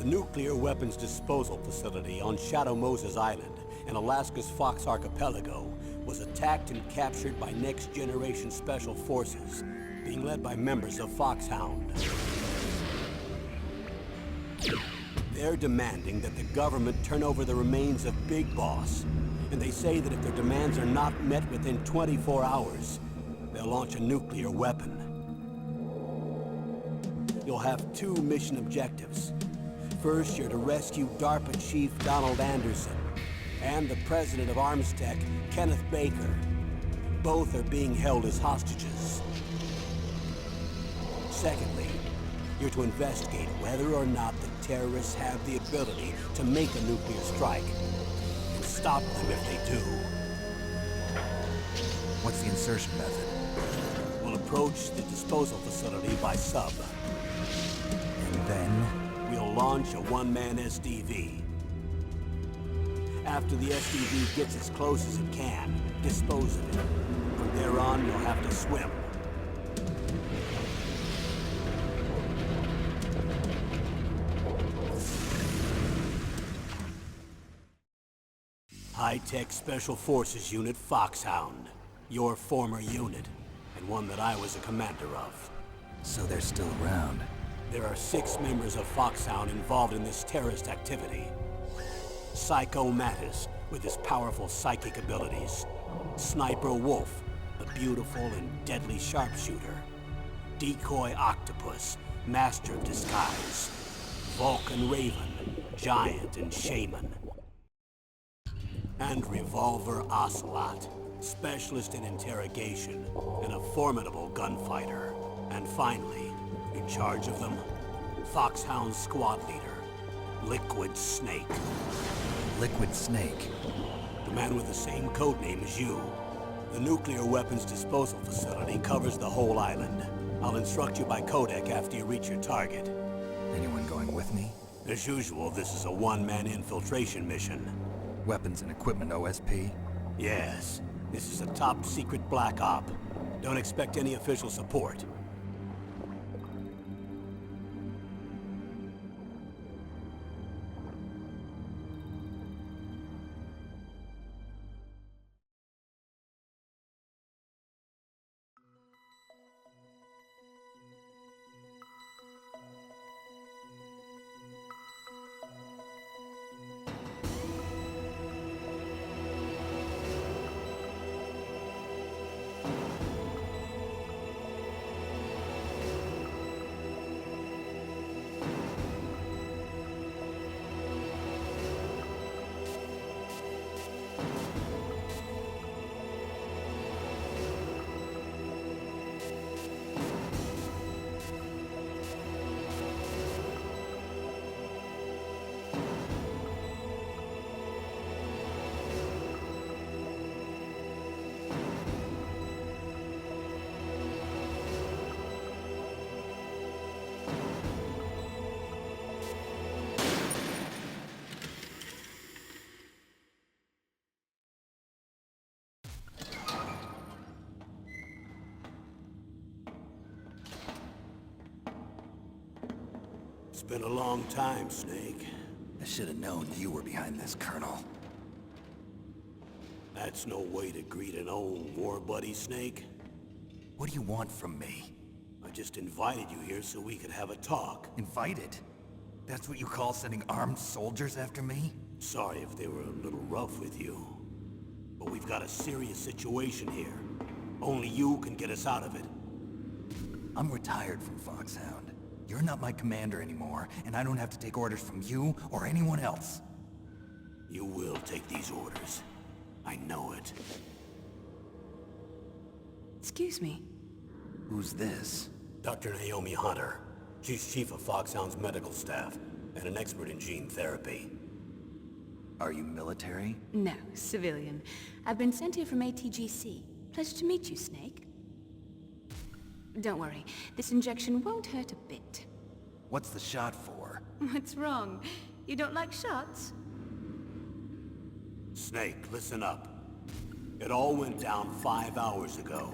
The nuclear weapons disposal facility on Shadow Moses Island in Alaska's Fox Archipelago was attacked and captured by next-generation special forces, being led by members of Foxhound. They're demanding that the government turn over the remains of Big Boss, and they say that if their demands are not met within 24 hours, they'll launch a nuclear weapon. You'll have two mission objectives. First, you're to rescue DARPA Chief Donald Anderson and the president of Armstech, Kenneth Baker. Both are being held as hostages. Secondly, you're to investigate whether or not the terrorists have the ability to make a nuclear strike, and stop them if they do. What's the insertion method? We'll approach the disposal facility by sub. And then? We'll launch a one-man SDV. After the SDV gets as close as it can, dispose of it. From there on, you'll have to swim. High-Tech Special Forces Unit Foxhound. Your former unit, and one that I was a commander of. So they're still around. There are 6 members of Foxhound involved in this terrorist activity. Psycho Mattis, with his powerful psychic abilities. Sniper Wolf, the beautiful and deadly sharpshooter. Decoy Octopus, master of disguise. Vulcan Raven, giant and shaman. And Revolver Ocelot, specialist in interrogation and a formidable gunfighter. And finally, in charge of them, Foxhound squad leader, Liquid Snake. Liquid Snake? The man with the same codename as you. The nuclear weapons disposal facility covers the whole island. I'll instruct you by codec after you reach your target. Anyone going with me? As usual, this is a one-man infiltration mission. Weapons and equipment OSP? Yes. This is a top-secret black op. Don't expect any official support. It's been a long time, Snake. I should have known you were behind this, Colonel. That's no way to greet an old war buddy, Snake. What do you want from me? I just invited you here so we could have a talk. Invited? That's what you call sending armed soldiers after me? Sorry if they were a little rough with you. But we've got a serious situation here. Only you can get us out of it. I'm retired from Foxhound. You're not my commander anymore, and I don't have to take orders from you or anyone else. You will take these orders. I know it. Excuse me. Who's this? Dr. Naomi Hunter. She's chief of Foxhound's medical staff, and an expert in gene therapy. Are you military? No, civilian. I've been sent here from ATGC. Pleasure to meet you, Snake. Don't worry, this injection won't hurt a bit. What's the shot for? What's wrong? You don't like shots? Snake, listen up. It all went down 5 hours ago.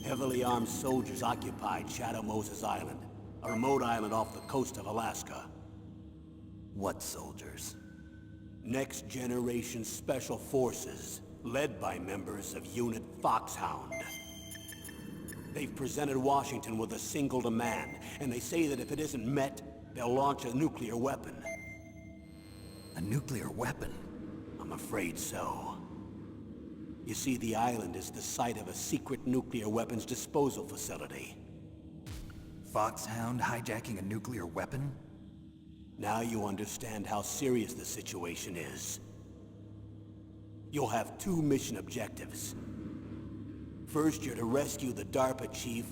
Heavily armed soldiers occupied Shadow Moses Island, a remote island off the coast of Alaska. What soldiers? Next Generation Special Forces, led by members of Unit Foxhound. They've presented Washington with a single demand, and they say that if it isn't met, they'll launch a nuclear weapon. A nuclear weapon? I'm afraid so. You see, the island is the site of a secret nuclear weapons disposal facility. Foxhound hijacking a nuclear weapon? Now you understand how serious the situation is. You'll have two mission objectives. First, you're to rescue the DARPA chief,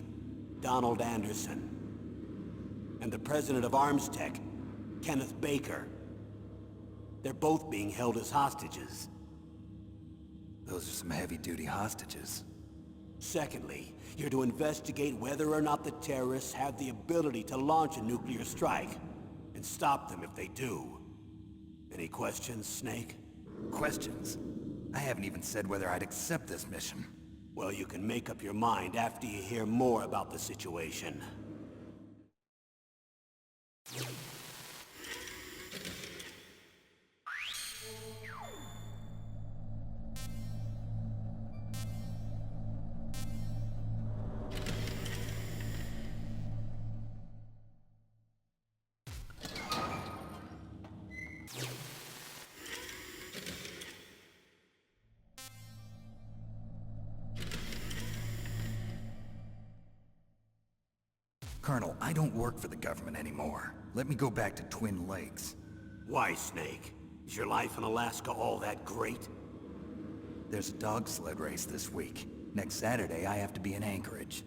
Donald Anderson, and the president of Arms Tech, Kenneth Baker. They're both being held as hostages. Those are some heavy-duty hostages. Secondly, you're to investigate whether or not the terrorists have the ability to launch a nuclear strike, and stop them if they do. Any questions, Snake? Questions? I haven't even said whether I'd accept this mission. Well, you can make up your mind after you hear more about the situation. Colonel, I don't work for the government anymore. Let me go back to Twin Lakes. Why, Snake? Is your life in Alaska all that great? There's a dog sled race this week. Next Saturday, I have to be in Anchorage.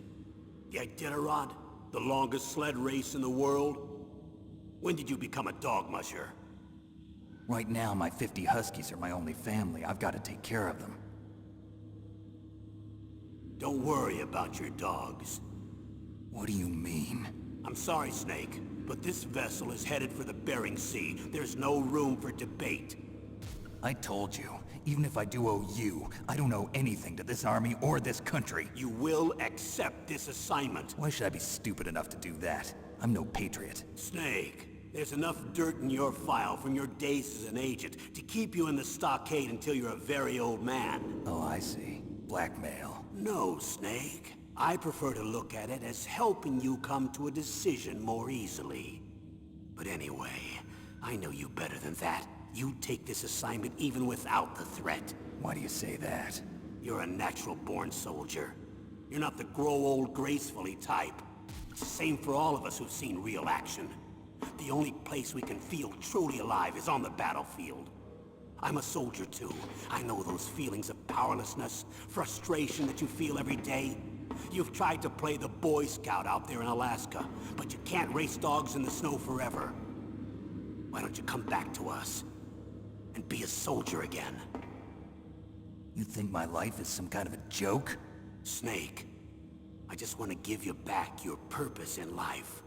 The Iditarod? The longest sled race in the world? When did you become a dog musher? Right now, my 50 Huskies are my only family. I've got to take care of them. Don't worry about your dogs. What do you mean? I'm sorry, Snake, but this vessel is headed for the Bering Sea. There's no room for debate. I told you, even if I do owe you, I don't owe anything to this army or this country. You will accept this assignment. Why should I be stupid enough to do that? I'm no patriot. Snake, there's enough dirt in your file from your days as an agent to keep you in the stockade until you're a very old man. Oh, I see. Blackmail. No, Snake. I prefer to look at it as helping you come to a decision more easily. But anyway, I know you better than that. You'd take this assignment even without the threat. Why do you say that? You're a natural-born soldier. You're not the grow old gracefully type. It's the same for all of us who've seen real action. The only place we can feel truly alive is on the battlefield. I'm a soldier too. I know those feelings of powerlessness, frustration that you feel every day. You've tried to play the Boy Scout out there in Alaska, but you can't race dogs in the snow forever. Why don't you come back to us and be a soldier again? You think my life is some kind of a joke? Snake, I just want to give you back your purpose in life.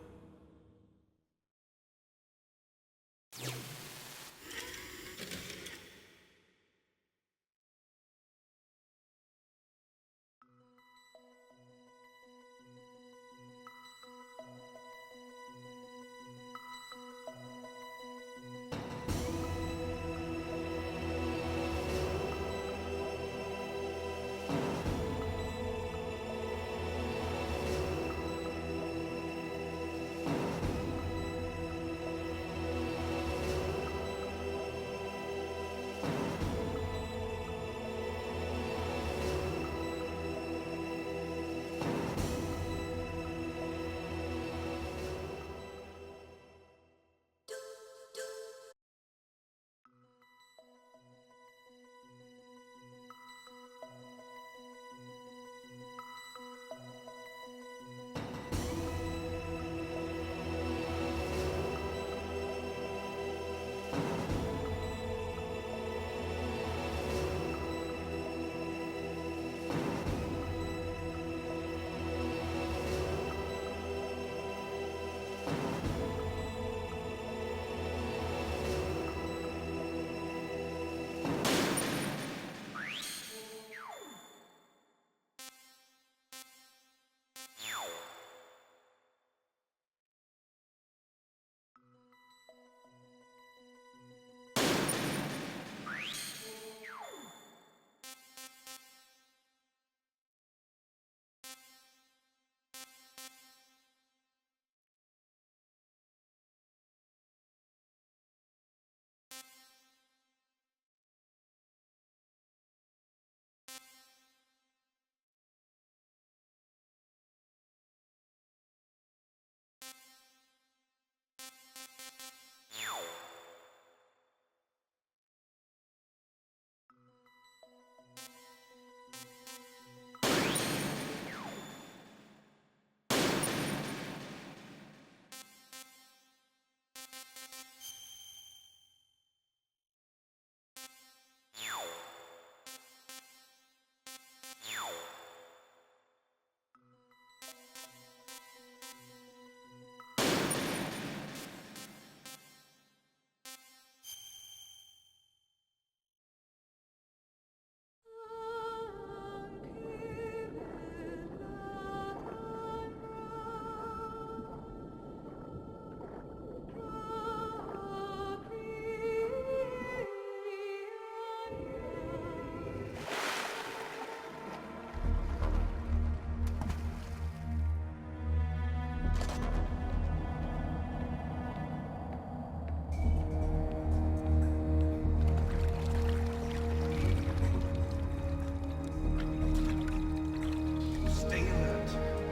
Stay alert.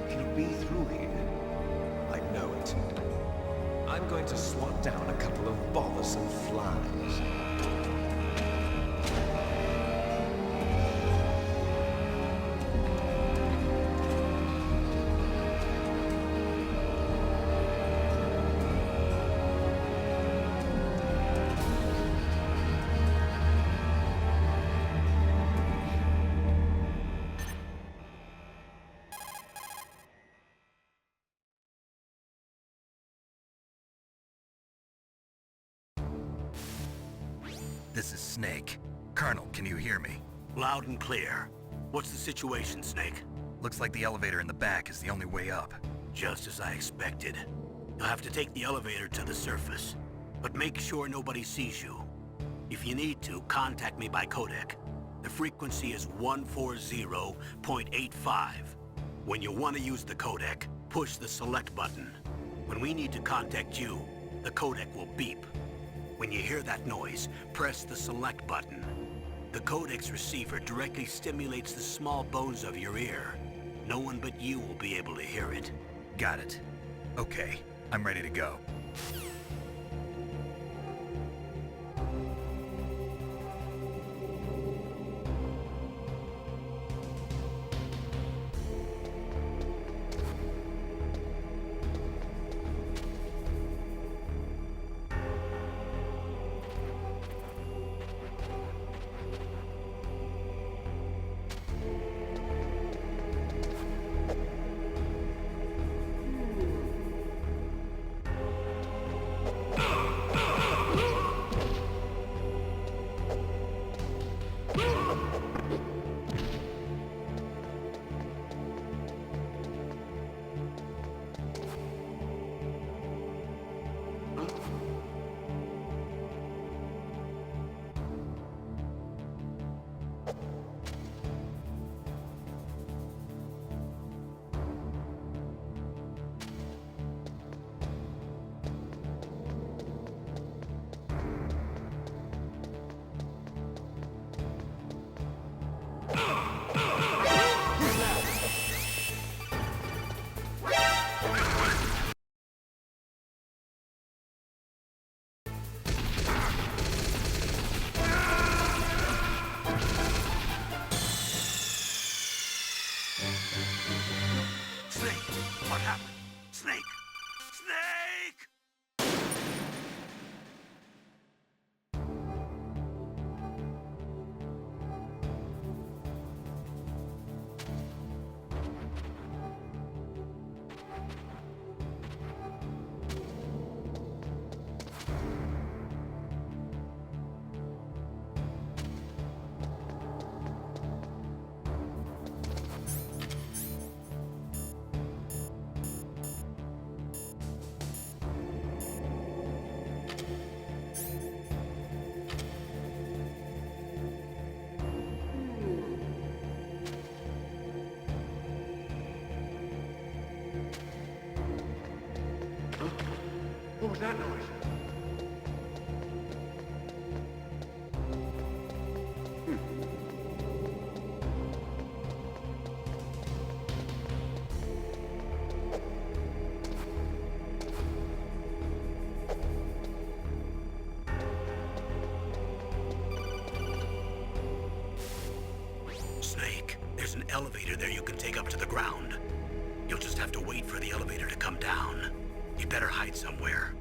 It'll be through here. I know it. I'm going to swat down a couple of bothersome flies. This is Snake. Colonel, can you hear me? Loud and clear. What's the situation, Snake? Looks like the elevator in the back is the only way up. Just as I expected. You'll have to take the elevator to the surface. But make sure nobody sees you. If you need to, contact me by codec. The frequency is 140.85. When you want to use the codec, push the select button. When we need to contact you, the codec will beep. When you hear that noise, press the select button. The codec's receiver directly stimulates the small bones of your ear. No one but you will be able to hear it. Got it. Okay, I'm ready to go. Snake! What happened? Snake! Snake! What was that noise? Snake, there's an elevator there you can take up to the ground. You'll just have to wait for the elevator to come down. You'd better hide somewhere.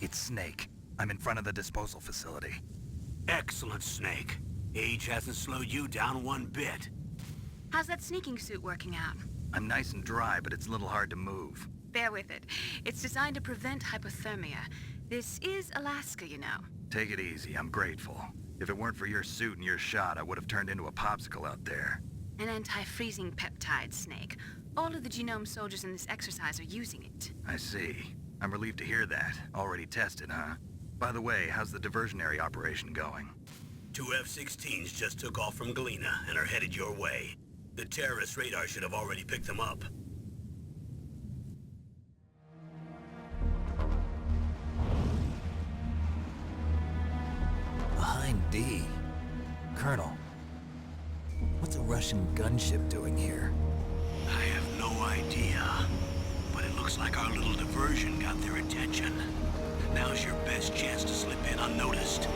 It's Snake. I'm in front of the disposal facility. Excellent, Snake. Age hasn't slowed you down one bit. How's that sneaking suit working out? I'm nice and dry, but it's a little hard to move. Bear with it. It's designed to prevent hypothermia. This is Alaska, you know. Take it easy, I'm grateful. If it weren't for your suit and your shot, I would have turned into a popsicle out there. An anti-freezing peptide, Snake. All of the genome soldiers in this exercise are using it. I see. I'm relieved to hear that. Already tested, huh? By the way, how's the diversionary operation going? 2 F-16s just took off from Galena and are headed your way. The terrorist radar should have already picked them up. Behind D. Colonel, what's a Russian gunship doing here? I have no idea, but it looks like our little diversion got their attention. Now's your best chance to slip in unnoticed.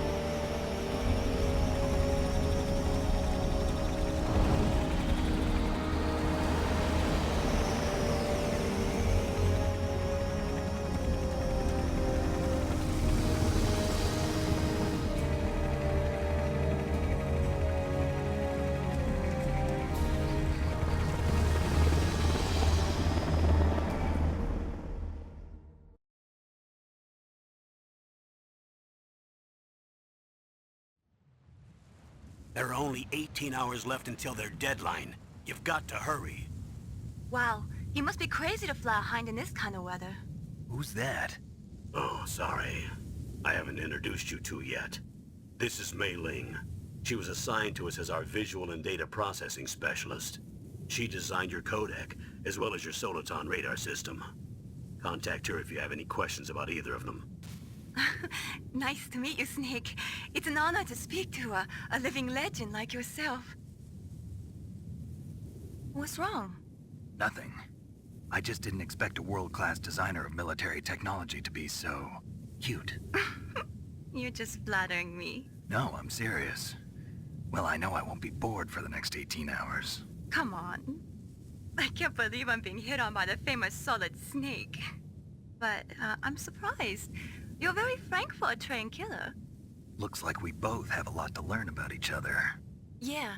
There are only 18 hours left until their deadline. You've got to hurry. Wow, you must be crazy to fly a hind in this kind of weather. Who's that? Oh, sorry. I haven't introduced you two yet. This is Mei Ling. She was assigned to us as our visual and data processing specialist. She designed your codec, as well as your Soliton radar system. Contact her if you have any questions about either of them. Nice to meet you, Snake. It's an honor to speak to a living legend like yourself. What's wrong? Nothing. I just didn't expect a world-class designer of military technology to be so cute. You're just flattering me. No, I'm serious. Well, I know I won't be bored for the next 18 hours. Come on. I can't believe I'm being hit on by the famous Solid Snake. But I'm surprised. You're very frank for a trained killer. Looks like we both have a lot to learn about each other. Yeah.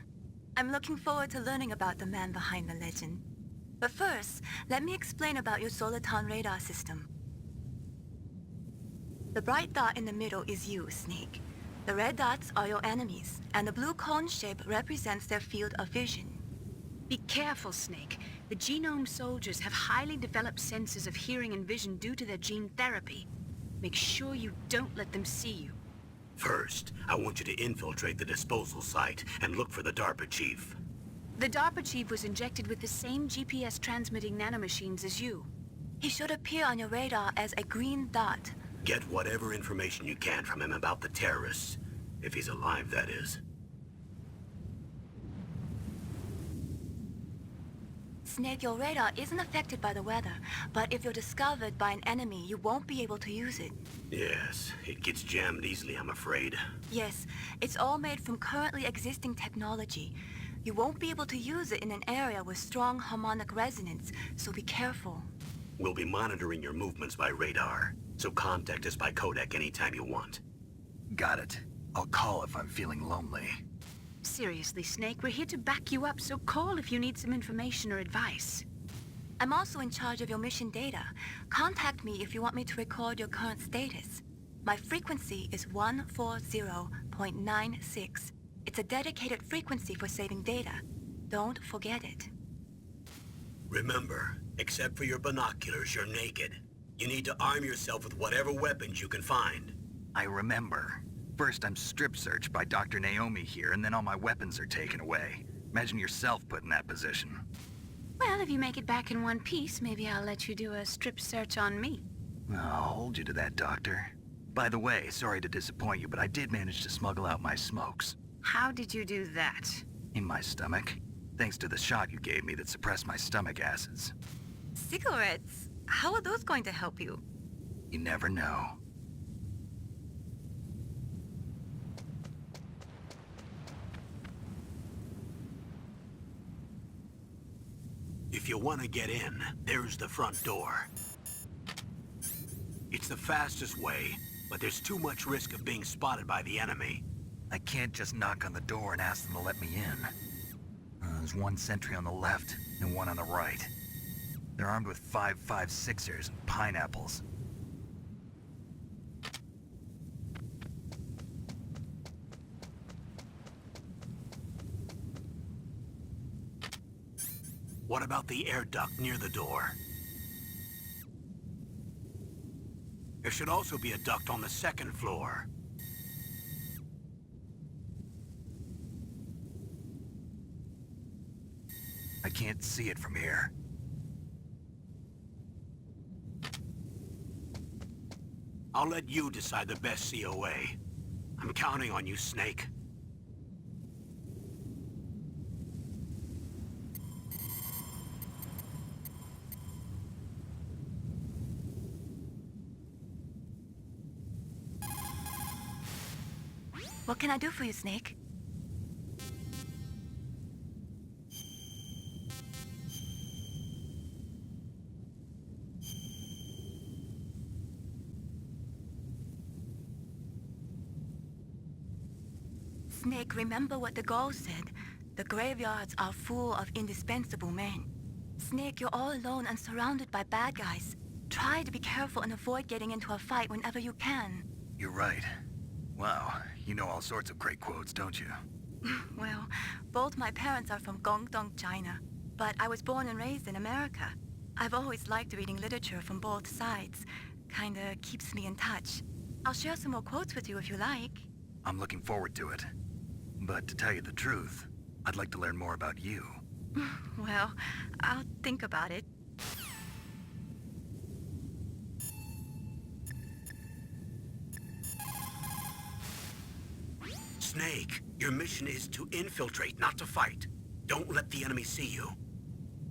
I'm looking forward to learning about the man behind the legend. But first, let me explain about your Soliton radar system. The bright dot in the middle is you, Snake. The red dots are your enemies, and the blue cone shape represents their field of vision. Be careful, Snake. The genome soldiers have highly developed senses of hearing and vision due to their gene therapy. Make sure you don't let them see you. First, I want you to infiltrate the disposal site and look for the DARPA chief. The DARPA chief was injected with the same GPS transmitting nanomachines as you. He should appear on your radar as a green dot. Get whatever information you can from him about the terrorists. If he's alive, that is. Snake, your radar isn't affected by the weather, but if you're discovered by an enemy, you won't be able to use it. Yes, it gets jammed easily, I'm afraid. Yes, it's all made from currently existing technology. You won't be able to use it in an area with strong harmonic resonance, so be careful. We'll be monitoring your movements by radar, so contact us by codec anytime you want. Got it. I'll call if I'm feeling lonely. Seriously, Snake, we're here to back you up, so call if you need some information or advice. I'm also in charge of your mission data. Contact me if you want me to record your current status. My frequency is 140.96. It's a dedicated frequency for saving data. Don't forget it. Remember, except for your binoculars, you're naked. You need to arm yourself with whatever weapons you can find. I remember. First, I'm strip searched by Dr. Naomi here, and then all my weapons are taken away. Imagine yourself put in that position. Well, if you make it back in one piece, maybe I'll let you do a strip search on me. I'll hold you to that, Doctor. By the way, sorry to disappoint you, but I did manage to smuggle out my smokes. How did you do that? In my stomach. Thanks to the shot you gave me that suppressed my stomach acids. Cigarettes? How are those going to help you? You never know. If you want to get in, there's the front door. It's It's the fastest way, but there's too much risk of being spotted by the enemy. I can't just knock on the door and ask them to let me in. There's one sentry on the left and one on the right. They're armed with 5.56ers and pineapples. What about the air duct near the door? There should also be a duct on the second floor. I can't see it from here. I'll let you decide the best COA. I'm counting on you, Snake. What can I do for you, Snake? Snake, remember what the Gauls said. The graveyards are full of indispensable men. Snake, you're all alone and surrounded by bad guys. Try to be careful and avoid getting into a fight whenever you can. You're right. Wow, you know all sorts of great quotes, don't you? Well, both my parents are from Guangdong, China, but I was born and raised in America. I've always liked reading literature from both sides. Kinda keeps me in touch. I'll share some more quotes with you if you like. I'm looking forward to it. But to tell you the truth, I'd like to learn more about you. Well, I'll think about it. Snake, your mission is to infiltrate, not to fight. Don't let the enemy see you.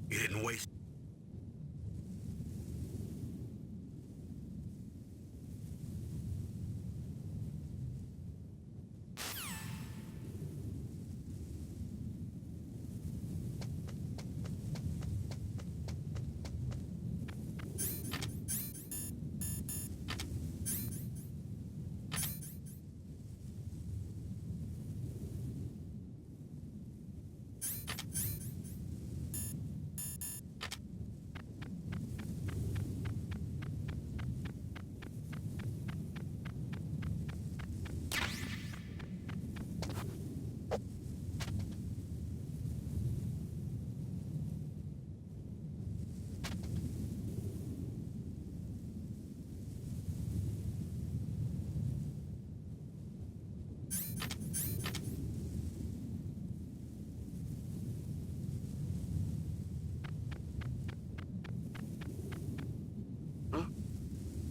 You didn't waste...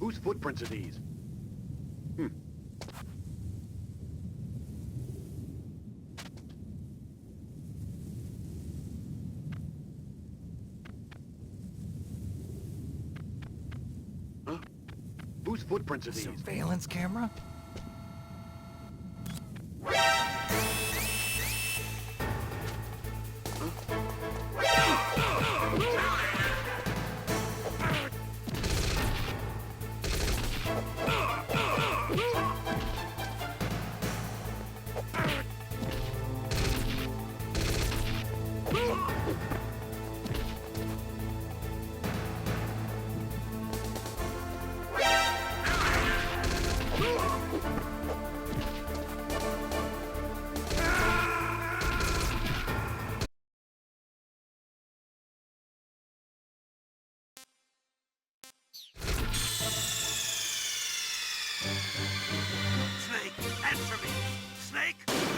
Whose footprints are these? Huh? Whose footprints are these? Surveillance camera? Snake, answer me! Snake!